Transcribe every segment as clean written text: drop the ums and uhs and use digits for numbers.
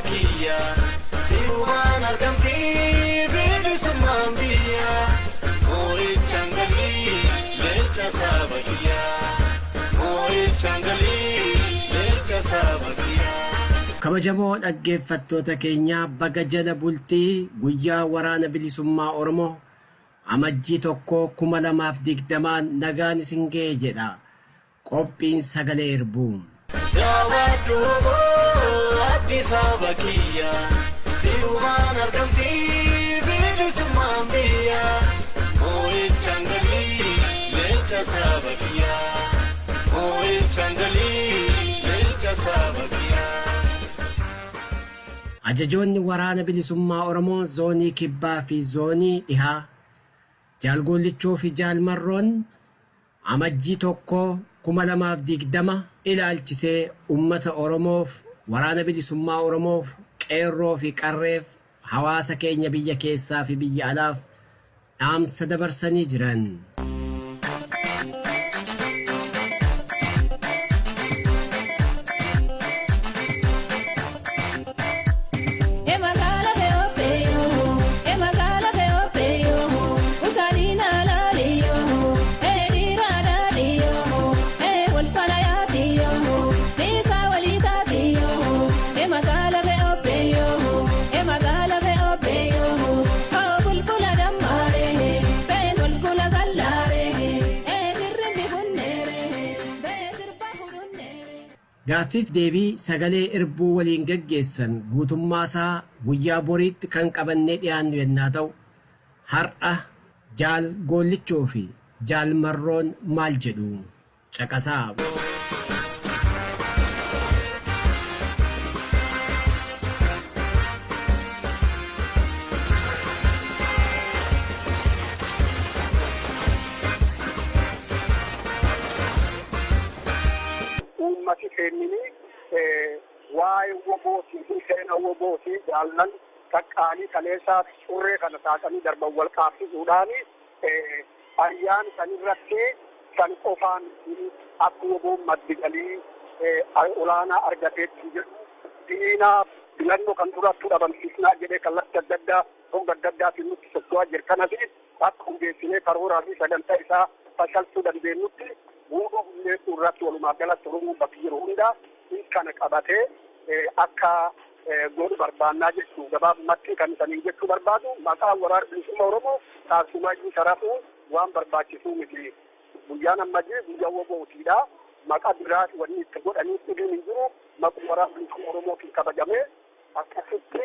sabakiya siruman argamti bilisummaan biyya moo'ichangalii lecha sabakiya moo'ichangalii lecha sabakiya. Kabajamoo dhaggeeffattoota keenya baga jala bultii guyyaa waraana bilisummaa Oromoo amajjii 1 2020 nagaan isin ga'e jedha qophiin sagalee Irbuu. Jawaadhu abdii sabakiya sirumaan argamti bilisummaan biyya moo'ichangalii lecha sabakiya moo'ichangalii lecha sabakiya. Ajajoonni waraana bilisummaa Oromoo zoonii Kibbaa fi zoonii Dhihaa Jaalgollichoo fi Jaalmarroon amajjii 1 2020 ilaalchisee ummata Oromoof waraana bilisummaa Oromoof qeerroo fi qarreef hawaasa keenya biyya keessaa fi biyya alaaf dhaamsa dabarsanii jiran. Gaaffiif deebii sagalee Irbuu waliin gaggeessan guutummaasaa guyyaa boriitti kan qabannee dhiyaannu yennaa ta'u har'a Jaalgollichoo fi Jaalmarroon maal jedhu caqasaa. Waa'ee wobooti seena wobooti jaallan qaqqaalii kaleessaa surree kana taasanii darban wal qaabsisuudhaan ayyaan sanirratti kan qofaan akka woboon maddi galii olaanaa argateetti jedhu diinaa filannoo kan durattuu dhabamsiisnaa jedhee kallattii adda addaa honga adda addaatiin nutti socho'aa jira. Kanas akka hundeessinee karooraa fi sagantaa isaa fashalsuu dandeenyutti bu'uura hundeessuu irratti walumaa galatti Oromoo bakki jiru hunda kana qabatee akka godhu barbaannaa jechuun gabaabumatti kan isaanii jechuu barbaadu maqaa waraana bilisummaa Oromoo taasisumaa jiru sharafuu waan barbaachisuu miti. Guyyaan ammajii guyyaa wobootiidha. Maqaa biraati wanni itti godhanii dhibiin hin jiru maqaa waraana bilisummaa Oromootiin kabajamee akkasitti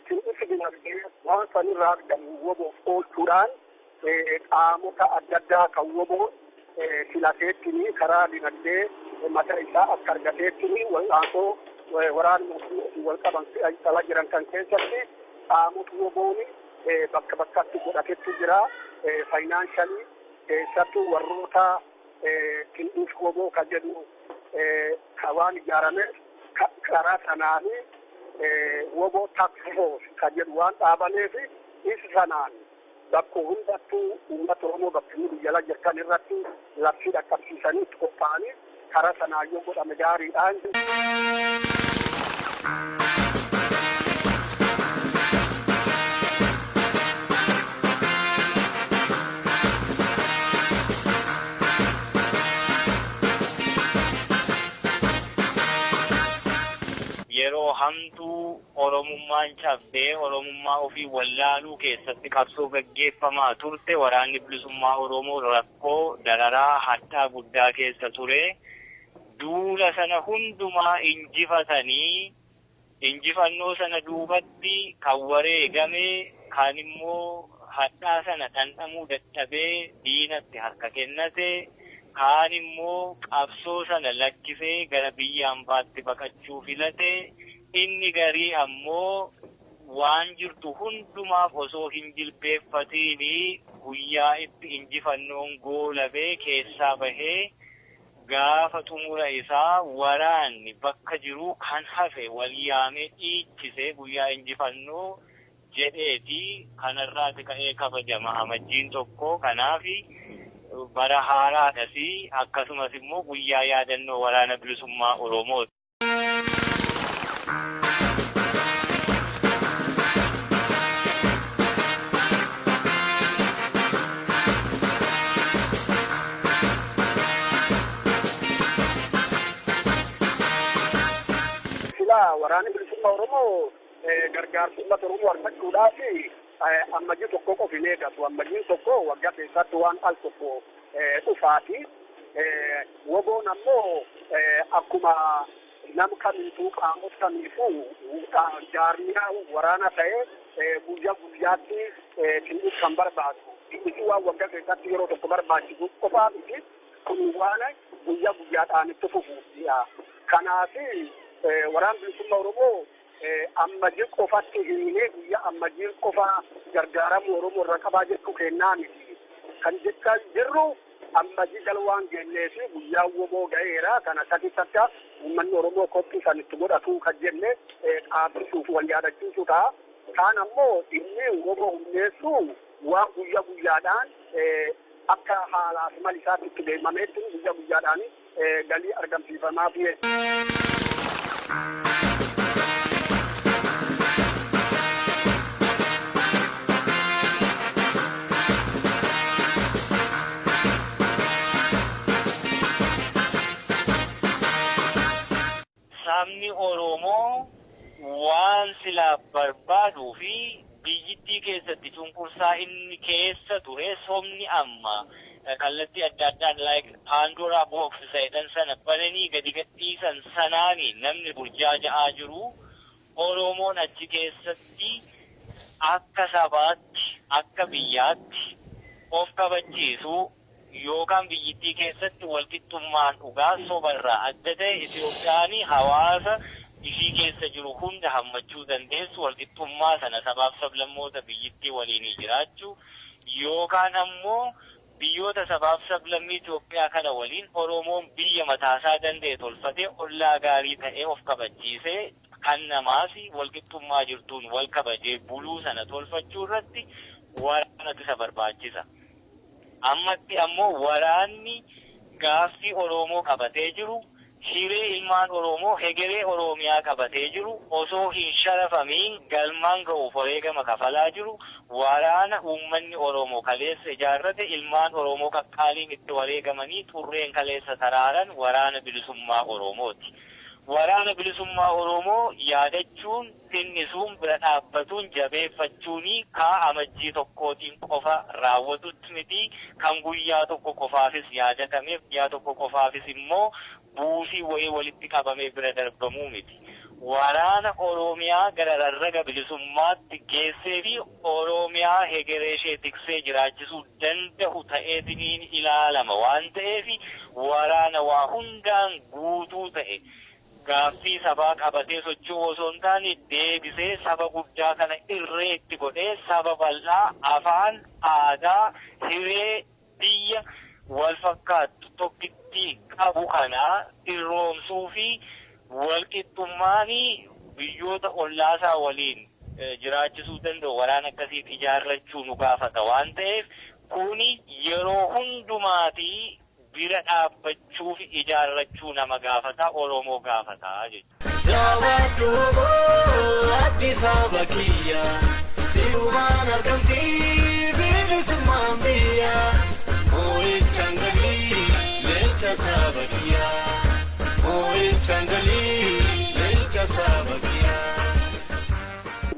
tin'isi dinagdee waan sanirraa argamu woboof oolchuudhaan qaamota adda addaa kan woboon filateettini karaa dinagdee mata isaa akka argateettini wal'aanoo waraana mootummaa wal qaban ala jiran kan keessatti qaamota wobooni bakka bakkatti godhatetti jira. Faayinaanshalii keessattuu warroota tin'is woboo kan jedhu waan ijaarame karaa sanaanii woboo taksifoos kan jedhu waan dhaabaneef isa sanaan bakka hundattuu uummata Oromoo bakka inni jala jirtan irratti labsii dhaqqabsiisanii qophaa'anii karaa sanaan yoo godhame gaariidhaan. Yeroo hamtuu Oromummaan cabdee Oromummaa ofii wallaaluu keessatti qabsoo gaggeeffamaa turte waraanni bilisummaa Oromoo rakkoo dararaa hattaa guddaa keessa ture. Duula sana hundumaa injifatanii injifannoo sana duubatti kan wareegame kan immoo hattaa sana dhandhamuu dadhabee diinatti harka kennate kaan immoo qabsoo sana lakkisee gara biyya ambaatti baqachuu filate inni garii ammoo waan jirtu hundumaaf osoo hin jilbeeffatiin guyyaa itti injifannoon goolabee keessaa bahee gaafa xumura isaa waraanni bakka jiru kan hafe wal yaamee dhiichise guyyaa injifannoo jedheeti kanarraati ka'ee kabajama amajjiin tokko kanaafi bara haaraadhasi akkasumas immoo guyyaa yaadannoo waraana bilisummaa Oromooti. waraanni bilisummaa Oromoo gargaarsa uummata Oromoo argachuudhaaf ammajii tokko qofa hin eegatu. Ammajiin tokko waggaa keessatti waan al tokko dhufaati. Woboon ammoo akkuma nam kamiifuu qaamota kamiifuu jaarmiyaa waraana ta'ee guyyaa guyyaatti tinnis kan barbaadu. Inni waan waggaa keessatti yeroo tokko barbaachisu qofaa miti. Kun waan guyyaa guyyaadhaan itti fufuudha. Kanaaf waraanni bilisummaa Oromoo ammajii qofatti hiinee guyyaa ammajii qofaa gargaaramu Oromoo irra qabaa jechuu kennaa miti. Kan jechaa jirru ammajii galwaan geenyee fi guyyaa woboo ga'eera. Kana sakisakka uummanni Oromoo qophii kan itti godhatu kan jenne dhaabsisuuf wal yaadachiisu ta'a. Kaan ammoo inni woboo hundeessu waan guyyaa guyyaadhaan akka haalaaf mal isaatti itti deemameetti guyyaa guyyaadhaan galii argamsiifamaa fi sabni Oromoo waan silaa barbaaduu fi biyyittii keessatti cunqursaa inni keessa ture somni amma kallattii adda addaan like Pandora box jedhan sana bananii gadi gadhiisan sanaani namni burjaaja'aa jiru. Oromoon achi keessatti akka sabaatti akka biyyaatti of kabachiisu yookaan biyyittii keessatti walqixxummaan dhugaa sobarraa adda ta'e Itoophiyaan hawaasa ishii keessa jiru hunda hammachuu dandeessu walqixxummaa sana sabaaf sablammoota biyyittii waliin jiraachuu yookaan ammoo biyyoota sabaaf sablammii Itoophiyaa kana waliin Oromoon biyya mataasaa danda'e tolfatee ollaa gaarii ta'ee of kabachiisee kan namaas walqixxummaa jirtuun wal kabajee buluu sana tolfachuu irratti waraanatu isa barbaachisa. Ammatti ammoo waraanni gaaffii Oromoo qabatee jiru hiree ilmaan Oromoo hegeree Oromiyaa qabatee jiru osoo hin sharafamiin galmaan ga'uuf wareegama kafalaa jiru waraana uummanni Oromoo kaleessa ijaarrate ilmaan Oromoo qaqqaaliin itti wareegamanii xurreen kaleessa taraaran waraana bilisummaa Oromooti. Waraana bilisummaa Oromoo yaadachuun tinnisuun bira dhaabbatuun jabeeffachuuni amajjii tokkootiin qofa raawwatutti miti kan guyyaa tokko qofaafis yaadatameef guyyaa tokko qofaafis immoo buusii wayii walitti qabamee bira darbamuu miti. Waraana Oromiyaa gara rarraga bilisummaatti geessee fi Oromiyaa hegeree ishee tiksee jiraachisuu danda'u ta'eetiniin ilaalama waan ta'eef waraana waa hundaan guutuu ta'e. Gaaffii sabaa qabatee socho'uu osoo hin taane deebisee saba guddaa kana irree itti godhee saba bal'aa afaan aadaa hiree biyya wal fakkaattu tokkitti qabu kanaa irroomsuu fi walqixxummaan biyyoota ollaasaa waliin jiraachisuu danda'u waraana akkasiitti ijaarrachuu nu gaafata waan ta'eef kuni yeroo hundumaatii bira dhaabbachuu fi ijaarrachuu nama gaafata Oromoo gaafata jechuudha. Jawaaduu Addis Ababa kiyya sirumaan argamti bilisummaan biyya moo'ichaan galii leenca saba kiyya moo'ichaan galii leenca saba kiyya.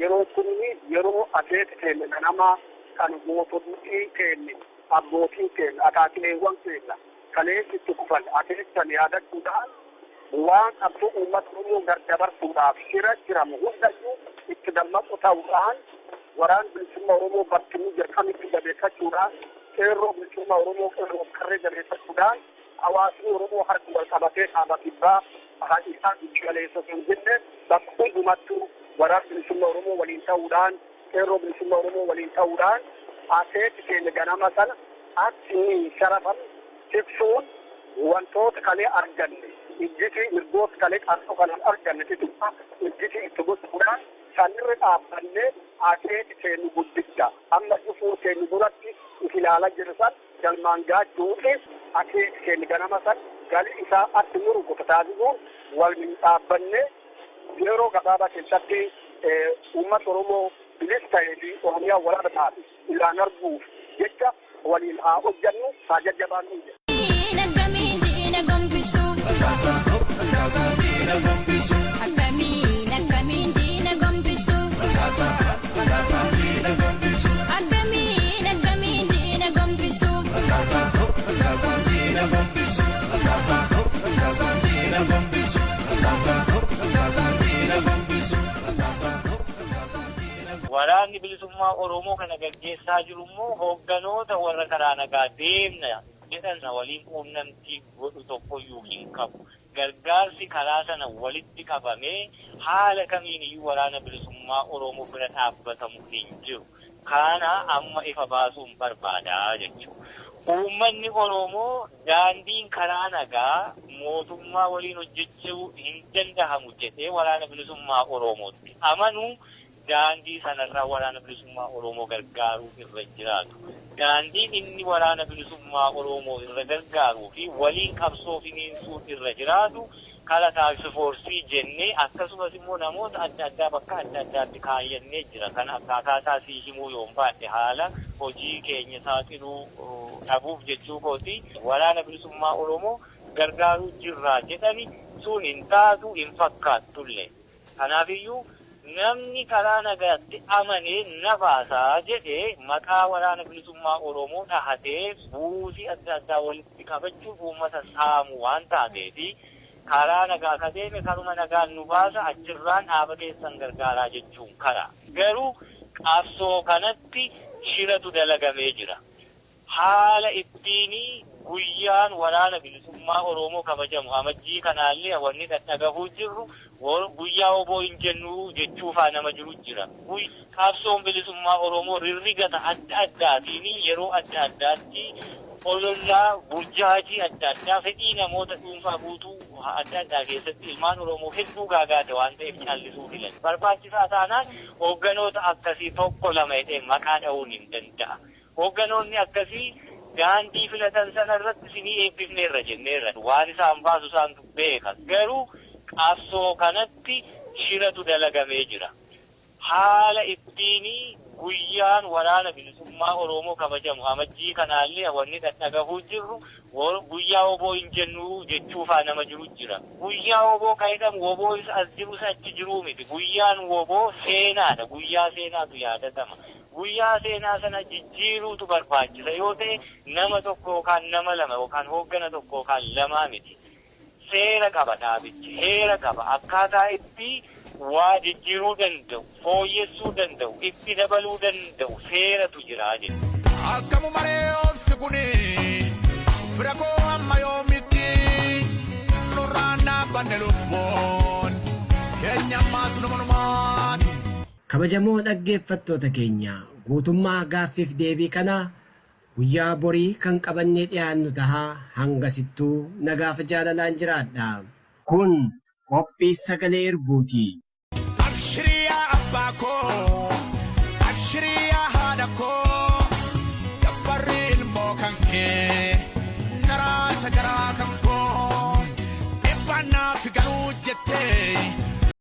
Yeroo kunni yeroo adeemsa keenya ganama kan mootummaa keenya abbootiin keenya akaakileewwan keenya kaleessi itti kufan adeemsan yaadachuudhaan waan qabdu uummata Oromoo gardabarsuudhaaf shira jiramu hundayyuu itti dammaqu ta'uudhaan waraan bilisummaa Oromoo bakkinni jirkamitti jabeeffachuudhaan qeerroo bilisummaa Oromoo qeerroo qarree jabeeffachuudhaan hawaasni Oromoo harki wal qabatee dhaaba kibbaa haa isaa galeessa hin jenne bakka hundumattuu waraan bilisummaa Oromoo waliin ta'uudhaan qeerroo bilisummaa Oromoo waliin ta'uudhaan adeemsa keenya ganama sana akka sharafan ibsuun wantoota kalee arganne ijjiti mirgoota kalee qarxoo kanan arganne tituudha ijjiti itti gochuudhaan sanirra dhaabbanne adeemsa keenya guddicha amma dhufuu keenya duratti ilaalaa jirsan galmaan gaachuufi adeemsa keenya ganama san galii isaa atti muru taasisuun waliin dhaabbanne yeroo gabaabaa keessatti uummata Oromoo bilis ta'ee fi Oromiyaa waraana taate ilaan arguuf jecha waliin haa hojjannu haa jajjabaannu. Dina gombisu, akami Waraanni bilisummaa Oromoo kana gaggeessaa jiru immoo hoogganoota warra karaa nagaa deemna jedhan waliin quunnamtii godhu tokkoyyuu hin qabu. Gargaarsi karaa sana walitti qabamee haala kamiin iyyuu waraana bilisummaa Oromoo bira dhaabbatamu hin jiru. Kana amma ifa baasuun barbaadaa jechuudha. Uummanni Oromoo daandiin karaa nagaa mootummaa waliin hojjechuu hin danda'amu jedhee waraana bilisummaa Oromootti amanuu daandii sanarraa waraana bilisummaa Oromoo gargaaruu irra jiraatu. Daandiin inni waraana bilisummaa Oromoo irra gargaaruu fi waliin qabsoo finiinsuu irra jiraatu kala taaksii foorsii jennee akkasumas immoo namoota adda addaa bakka adda addaatti kaayyannee jira. Kana akkaataa sii himuu yoo baadhe haala hojii keenya saaxiluu dhabuuf jechuu kooti waraana bilisummaa Oromoo gargaaruu jirraa jedhani sun hin taatu hin fakkaatullee. Kanaafiyyuu namni karaa nagaatti amanee na baasaa jedhee maqaa waraana bilisummaa Oromoo dhahatee buusii adda addaa walitti qabachuun uummata saamu waan taateefi karaa nagaa kadeeme karuma nagaan nu baasa achirraan dhaaba keessan gargaaraa jechuun kara. Garuu qabsoo kanatti shiratu dalagamee jira. Haala ittiin guyyaan waraana bilisummaa Oromoo kabajamu amajjii kanaallee wanni dhagahuu jirru guyyaa oboo hin jennu jechuufaa nama jiru jira. Qabsoon bilisummaa Oromoo rirrigata adda addaatiin yeroo adda addaatti olollaa burjaajii adda addaa fedhii namoota dhuunfaa guutuu adda addaa keessatti ilmaan Oromoo hedduu gaagaate waan ta'eef callisuu filan. Barbaachisaa taanaan hoogganoota akkasii tokko lama jedhee maqaa dha'uun hin danda'a. Hoogganoonni akkasii daandii filatan sana irratti isinii eebbifneerra jenneerra waan isaan baasu isaantu beeka. Garuu qabsoo kanatti shiratu dalagamee jira. Haala ittiin guyyaan waraana bilisummaa Oromoo kabajamu amajjii kanaallee wanni dhagahuu jirru guyyaa oboo hin jennu jechuufaa nama jiru jira. Guyyaa oboo kan jedhamu oboo isa as jiru isa achi jiruu miti. Guyyaan oboo seenaadha. Guyyaa seenaatu yaadatama. Guyyaa seenaa sana jijjiiruutu barbaachisa yoo ta'e nama tokko yookaan nama lama yookaan hooggana tokko yookaan lamaa miti. Seera qaba dhaabichi. Heera qaba. Akkaataa itti waa jijjiiruu danda'u, fooyyessuu danda'u, itti dabaluu danda'u seeratu jira jechuudha. Akkamu maree obsi kuni fira koo amma yoomitti nurraan dhaabbanne lubboon keenya ammaa sunumanumaati. Kabajamoo dhaggeeffattoota keenya guutummaa gaaffiif deebii kana guyyaa borii kan qabannee dhiyaannu tahaa hangasittuu nagaaf jaalalaan jiraadha. Kun qophii sagalee Irbuuti. Abshiriyaa abbaa koo abshiriyaa haadha koo dabbarri ilmoo kan kee naraasa garaa kan